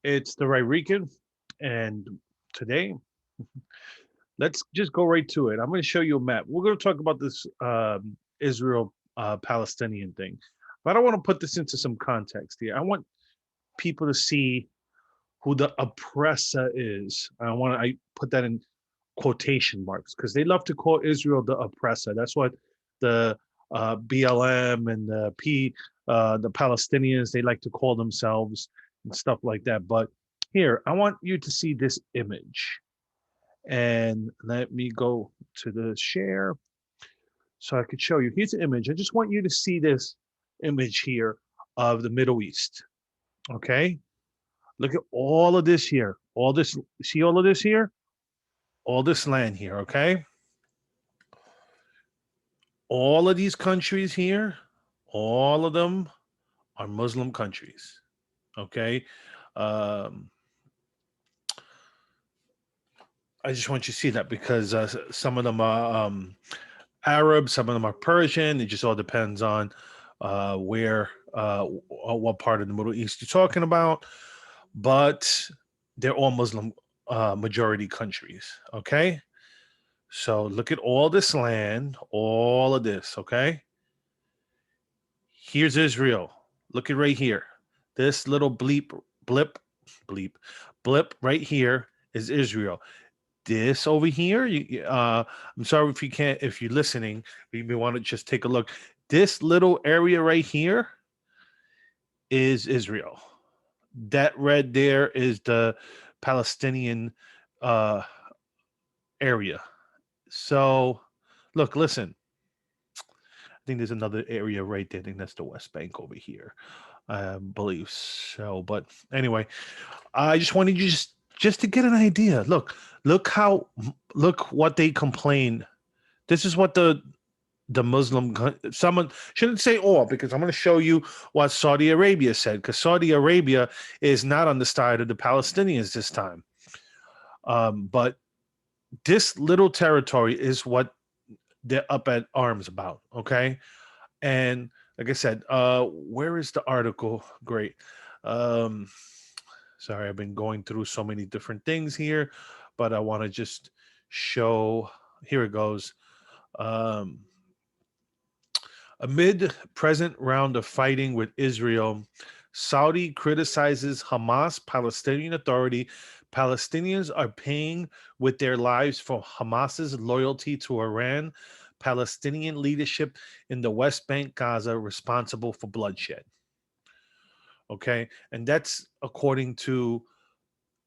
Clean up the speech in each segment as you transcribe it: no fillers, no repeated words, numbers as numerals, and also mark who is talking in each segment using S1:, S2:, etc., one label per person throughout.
S1: It's the Rican, and today let's just go right to it. I'm going to show you a map. We're going to talk about this Israel Palestinian thing, but I want to put this into some context here. I want people to see who the oppressor is. I put that in quotation marks because they love to call Israel the oppressor. That's what the BLM and the Palestinians, they like to call themselves and stuff like that. But here, I want you to see this image, and let me go to the share so I could show you. Here's the image. I just want you to see this image here of the Middle East. Okay, look at all of this here. All this, see all of this here? All this land here, okay? All of these countries here, all of them are Muslim countries, okay? Um, I just want you to see that because some of them are Arab, some of them are Persian. It just all depends on where, what part of the Middle East you're talking about. But they're all Muslim majority countries, okay? So look at all this land, all of this, okay? Here's Israel. Look at right here. This little bleep, blip right here is Israel. This over here, I'm sorry if you can't, if you're listening, you may want to just take a look. This little area right here is Israel. That red there is the Palestinian uh, area. So, look, listen. I think there's another area right there. I think that's the West Bank over here. I believe so. But anyway, I just wanted you just to get an idea. Look what they complain. This is what the someone shouldn't say all because I'm going to show you what Saudi Arabia said because Saudi Arabia is not on the side of the Palestinians this time. But this little territory is what they're up at arms about. Okay, and like I said, where is the article? Great. Um, Sorry, I've been going through so many different things here, but I want to just show. Here it goes. Um, Amid present round of fighting with Israel, Saudi criticizes Hamas Palestinian Authority. Palestinians are paying with their lives for Hamas's loyalty to Iran. Palestinian leadership in the West Bank, Gaza, responsible for bloodshed. Okay. And that's according to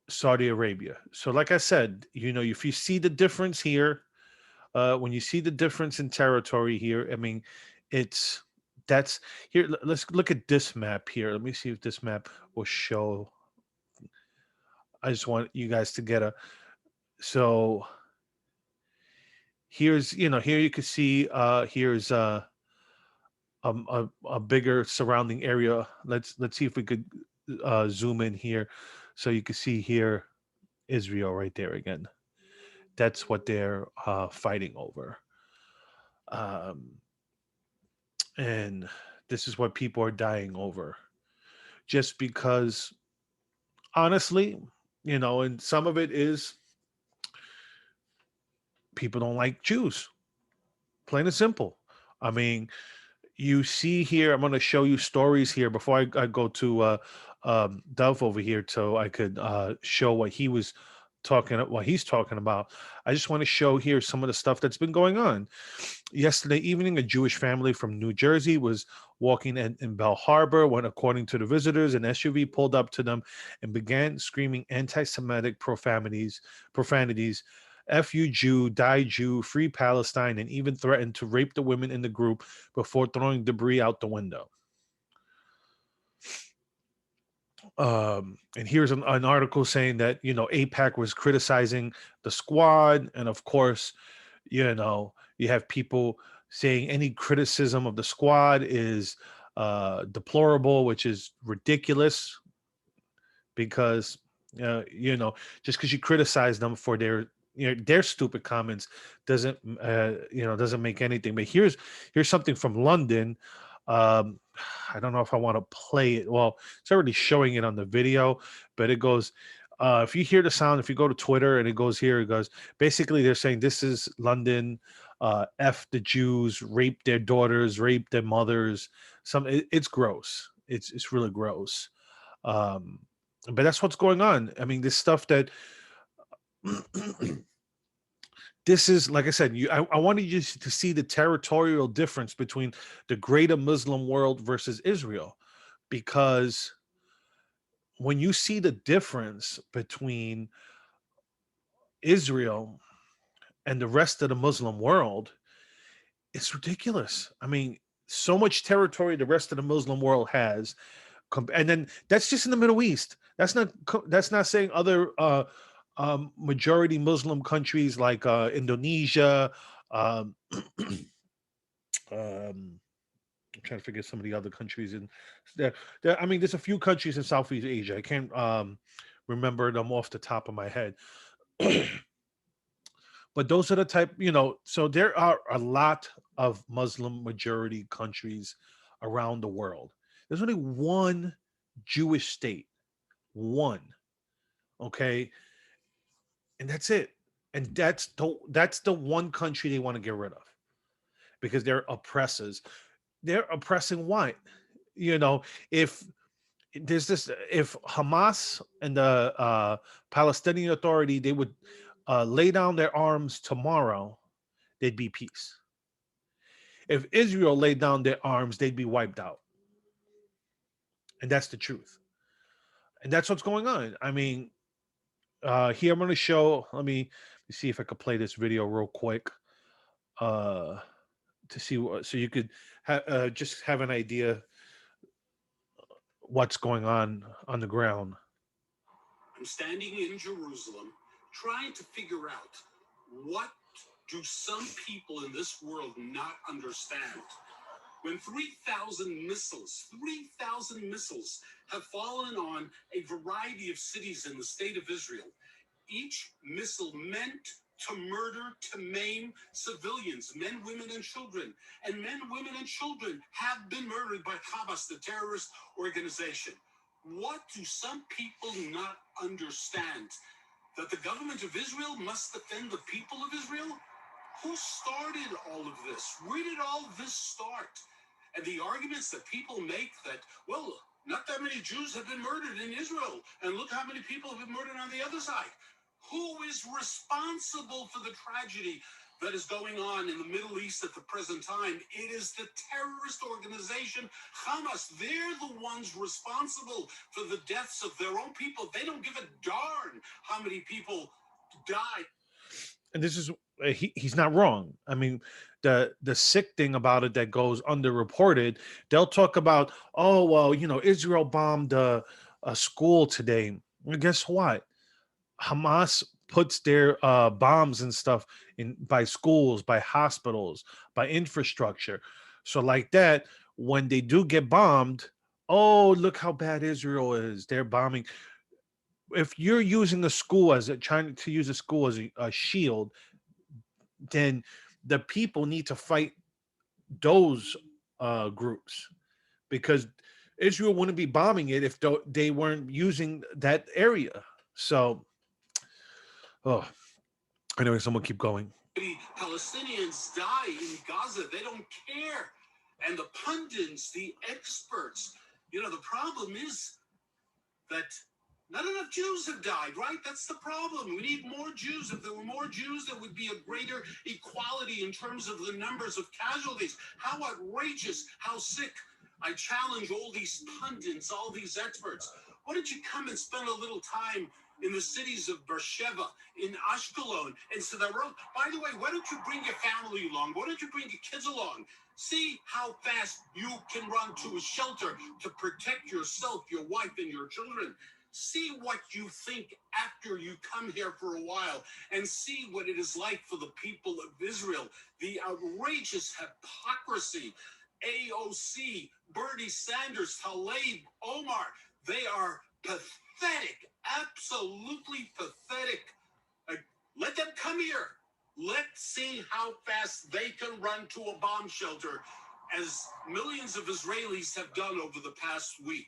S1: Saudi Arabia. So, like I said, if you see the difference here, when you see the difference in territory here, I mean, it's that's here. Let's look at this map here. Let me see if this map will show. I just want you guys to get a. So here you can see. Here's a bigger surrounding area. Let's see if we could zoom in here, so you can see here Israel right there again. That's what they're fighting over. Um, and this is what people are dying over just because honestly, and some of it is people don't like Jews, plain and simple. I mean, you see here, I'm going to show you stories here before I go to Dove over here so I could show what he's talking about. I just want to show here some of the stuff that's been going on. Yesterday evening, a Jewish family from New Jersey was walking in Bell Harbor when, according to the visitors, an SUV pulled up to them and began screaming anti-Semitic profanities, F you Jew, die Jew, free Palestine, and even threatened to rape the women in the group before throwing debris out the window. And here's an article saying that, APAC was criticizing the squad. And of course, you have people saying any criticism of the squad is deplorable, which is ridiculous because, just because you criticize them for their stupid comments doesn't make anything. But here's something from London. Um, I don't know if I want to play it. Well, it's already showing it on the video, but it goes. If you hear the sound, if you go to Twitter and it goes here, it goes. Basically, they're saying this is London. F the Jews, rape their daughters, rape their mothers. It's gross. It's really gross. Um, but that's what's going on. I mean, this stuff that this is, like I said, I wanted you to see the territorial difference between the greater Muslim world versus Israel, because when you see the difference between Israel and the rest of the Muslim world, it's ridiculous. I mean, so much territory the rest of the Muslim world has, and then that's just in the Middle East. That's not saying other majority Muslim countries like Indonesia. Um, um, I'm trying to forget some of the other countries in there. I mean, there's a few countries in Southeast Asia. I can't remember them off the top of my head. But those are the type, so there are a lot of Muslim majority countries around the world. There's only one Jewish state, one, okay, and that's it. And that's the one country they want to get rid of because they're oppressors. They're oppressing white. You know, if if Hamas and the Palestinian Authority they would lay down their arms tomorrow, there'd be peace. If Israel laid down their arms, they'd be wiped out, and that's the truth. And that's what's going on. I mean, here I'm going to show. Let me see if I could play this video real quick uh, to see what, so you could just have an idea what's going on the ground. I'm standing in Jerusalem trying to figure out what do some people in this world not understand. When 3,000 missiles have fallen on a variety of cities in the state of Israel, each missile meant to murder, to maim civilians, men, women, and children. And men, women, and children have been murdered by Hamas, the terrorist organization. What do some people not understand? That the government of Israel must defend the people of Israel? Who started all of this? Where did all this start? And the arguments that people make that, well, not that many Jews have been murdered in Israel, and look how many people have been murdered on the other side. Who is responsible for the tragedy that is going on in the Middle East at the present time? It is the terrorist organization Hamas. They're the ones responsible for the deaths of their own people. They don't give a darn how many people died. And this is he's not wrong. I mean, the sick thing about it that goes underreported, they'll talk about, oh well, Israel bombed a school today. Well, guess what? Hamas puts their bombs and stuff in by schools, by hospitals, by infrastructure. So like that, when they do get bombed, oh look how bad Israel is. They're bombing. If you're using a school trying to use a school as a shield, then the people need to fight those groups, because Israel wouldn't be bombing it if they weren't using that area. So, oh, anyway, someone keep going. Palestinians die in Gaza. They don't care. And the pundits, the experts, the problem is that not enough Jews have died, right? That's the problem. We need more Jews. If there were more Jews, there would be a greater equality in terms of the numbers of casualties. How outrageous, how sick. I challenge all these pundits, all these experts. Why don't you come and spend a little time in the cities of Beersheba, in Ashkelon, and Sderot? By the way, why don't you bring your family along? Why don't you bring your kids along? See how fast you can run to a shelter to protect yourself, your wife, and your children. See what you think after you come here for a while, and see what it is like for the people of Israel. The outrageous hypocrisy. AOC, Bernie Sanders, Tlaib, Omar, they are pathetic, absolutely pathetic. Let them come here. Let's see how fast they can run to a bomb shelter.
S2: as millions of Israelis have done over the past week.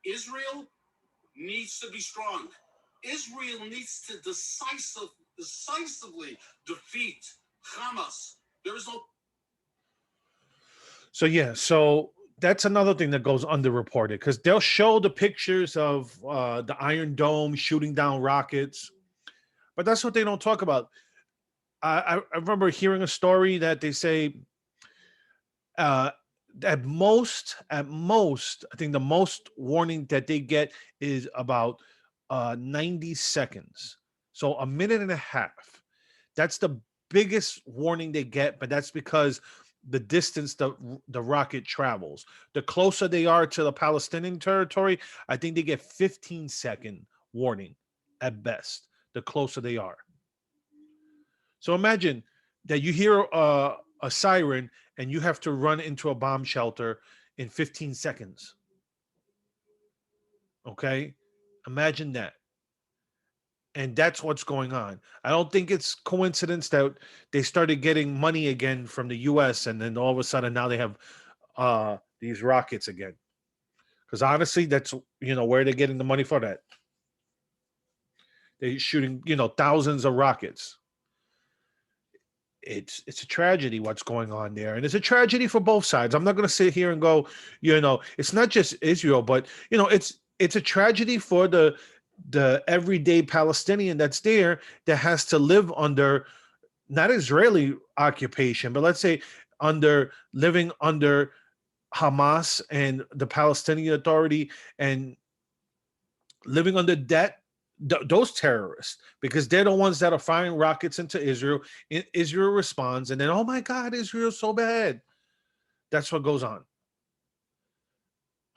S2: Israel needs to be strong. Israel needs to decisively defeat Hamas. There is no.
S1: So yeah, so that's another thing that goes underreported because they'll show the pictures of the Iron Dome shooting down rockets, but that's what they don't talk about. I remember hearing a story that they say uh, at most, I think the most warning that they get is about 90 seconds. So a minute and a half. That's the biggest warning they get, but that's because the distance the rocket travels. The closer they are to the Palestinian territory, I think they get 15-second warning at best. The closer they are. So imagine that you hear a siren and you have to run into a bomb shelter in 15 seconds. Okay? Imagine that. And that's what's going on. I don't think it's coincidence that they started getting money again from the US and then all of a sudden now they have these rockets again. Because honestly, that's where they're getting the money for that. They're shooting, thousands of rockets. It's a tragedy what's going on there, and it's a tragedy for both sides. I'm not going to sit here and go, it's not just Israel, but it's a tragedy for the everyday Palestinian that's there that has to live under not Israeli occupation, but let's say living under Hamas and the Palestinian Authority and living under those terrorists because they're the ones that are firing rockets into Israel. Israel responds, and then oh my God, Israel's so bad. That's what goes on.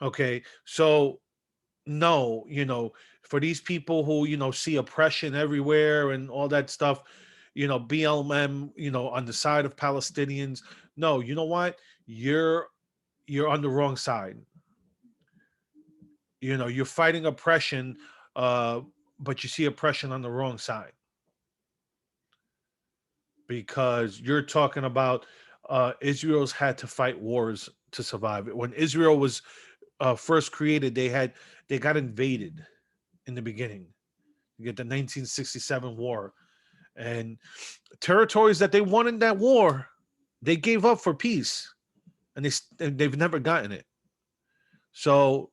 S1: Okay, so no, for these people who see oppression everywhere and all that stuff, BLM, on the side of Palestinians. No, you know what? You're you're on the wrong side. You're fighting oppression, uh, but you see oppression on the wrong side because you're talking about Israel's had to fight wars to survive. When Israel was first created, they got invaded in the beginning. You get the 1967 war and territories that they won in that war, they gave up for peace, and they've never gotten it. So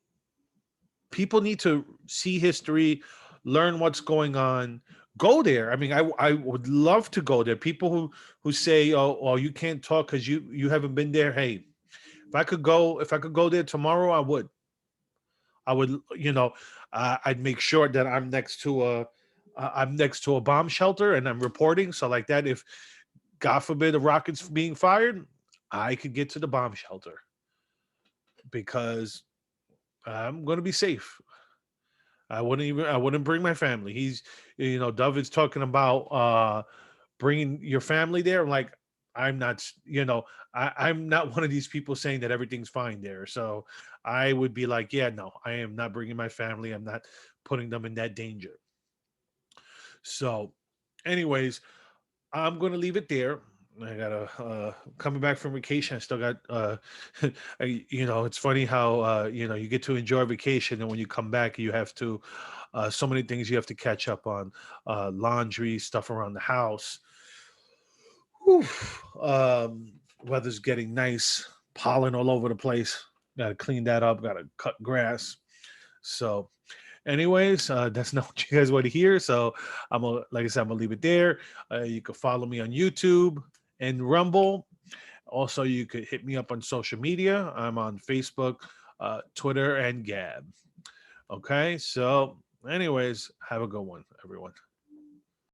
S1: people need to see history, learn what's going on, go there. I mean, I would love to go there. People who say, oh, you can't talk because you haven't been there. Hey, if I could go there tomorrow, I would, I'd make sure that I'm next to a bomb shelter and I'm reporting. So like that, if God forbid a rocket's being fired, I could get to the bomb shelter because I'm going to be safe. I wouldn't bring my family. David's talking about bringing your family there. I'm like, I'm not, I'm not one of these people saying that everything's fine there. So I would be like, yeah, no, I am not bringing my family. I'm not putting them in that danger. So, anyways, I'm going to leave it there. I gotta coming back from vacation. I still got it's funny how you get to enjoy vacation, and when you come back, you have to so many things you have to catch up on, laundry, stuff around the house. Whew. Weather's getting nice, pollen all over the place. Got to clean that up. Got to cut grass. So, anyways, that's not what you guys want to hear. So, like I said, I'm gonna leave it there. You can follow me on YouTube and Rumble. Also, you could hit me up on social media. I'm on Facebook, Twitter, and Gab. Okay. So, anyways, have a good one, everyone.